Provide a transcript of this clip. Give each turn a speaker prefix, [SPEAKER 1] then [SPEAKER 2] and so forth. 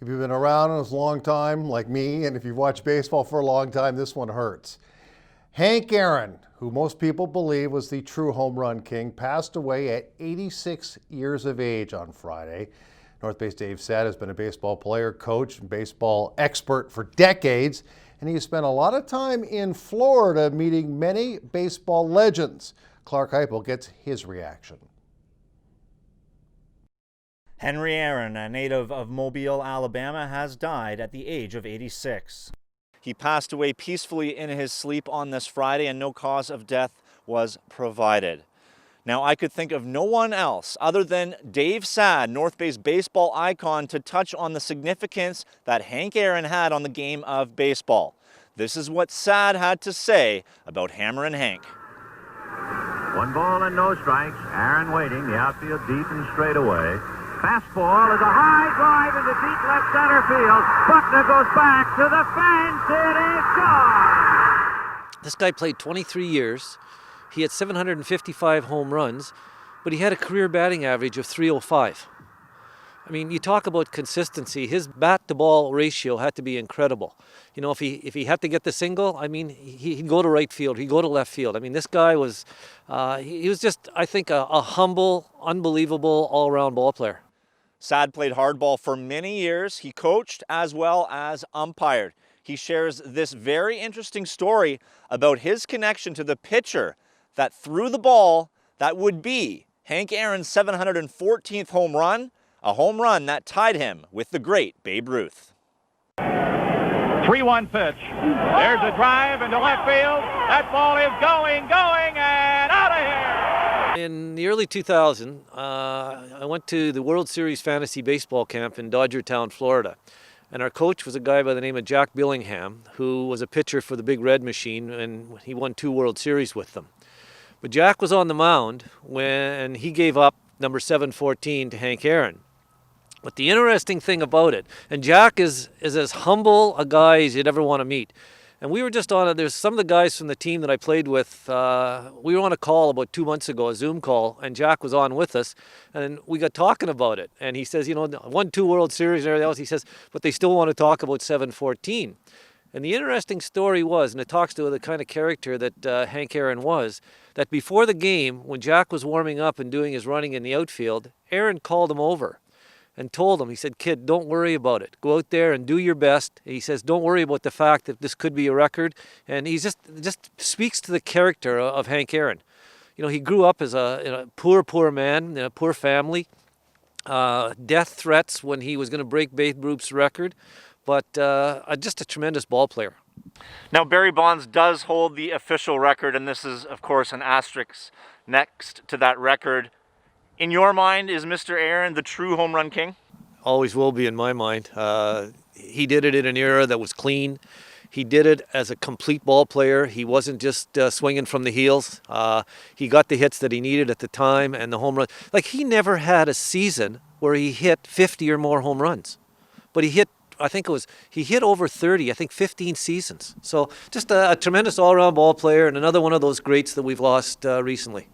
[SPEAKER 1] If you've been around a long time, like me, and if you've watched baseball for a long time, this one hurts. Hank Aaron, who most people believe was the true home run king, passed away at 86 years of age on Friday. North Bay's Dave Saad has been a baseball player, coach, and baseball expert for decades, and he has spent a lot of time in Florida meeting many baseball legends. Clarke Heipel gets his reaction.
[SPEAKER 2] Hammerin, Aaron, a native of Mobile, Alabama, has died at the age of 86. He passed away peacefully in his sleep on this Friday, and no cause of death was provided. Now, I could think of no one else other than Dave Saad, North Bay's baseball icon, to touch on the significance that Hank Aaron had on the game of baseball. This is what Saad had to say about Hammerin Hank.
[SPEAKER 3] 1 ball and no strikes. Aaron waiting, the outfield deep and straight away. Fastball is a high drive into deep left center field. Buckner goes back to the fence. It is gone.
[SPEAKER 4] This guy played 23 years. He had 755 home runs, but he had a career batting average of .305. I mean, you talk about consistency. His bat-to-ball ratio had to be incredible. You know, if he had to get the single, I mean, he'd go to right field, he'd go to left field. I mean, this guy was, he was just, I think, a humble, unbelievable all-around ball player.
[SPEAKER 2] Saad played hardball for many years. He coached as well as umpired. He shares this very interesting story about his connection to the pitcher that threw the ball that would be Hank Aaron's 714th home run, a home run that tied him with the great Babe Ruth.
[SPEAKER 3] 3-1 pitch. There's a drive into left field. That ball is going, and out of here.
[SPEAKER 4] In the early 2000s, I went to the World Series Fantasy Baseball Camp in Dodgertown, Florida. And our coach was a guy by the name of Jack Billingham, who was a pitcher for the Big Red Machine, and he won 2 World Series with them. But Jack was on the mound when he gave up number 714 to Hank Aaron. But the interesting thing about it, and Jack is as humble a guy as you'd ever want to meet. And we were just on it. There's some of the guys from the team that I played with. We were on a call about 2 months ago, a Zoom call, and Jack was on with us. And we got talking about it. And he says, you know, won 2 World Series and everything else. He says, but they still want to talk about 714. And the interesting story was, and it talks to the kind of character that Hank Aaron was, that before the game, when Jack was warming up and doing his running in the outfield, Aaron called him over and told him, he said, kid, don't worry about it. Go out there and do your best. And he says, don't worry about the fact that this could be a record. And he just speaks to the character of Hank Aaron. You know, he grew up as a poor man in a poor family. Death threats when he was going to break Babe Ruth's record. But just a tremendous ball player.
[SPEAKER 2] Now, Barry Bonds does hold the official record, and this is, of course, an asterisk next to that record. In your mind, is Mr. Aaron the true home run king?
[SPEAKER 4] Always will be in my mind. He did it in an era that was clean. He did it as a complete ball player. He wasn't just swinging from the heels. He got the hits that he needed at the time and the home run. Like, he never had a season where he hit 50 or more home runs. But he hit over 30, I think 15 seasons. So just a tremendous all-around ball player and another one of those greats that we've lost recently.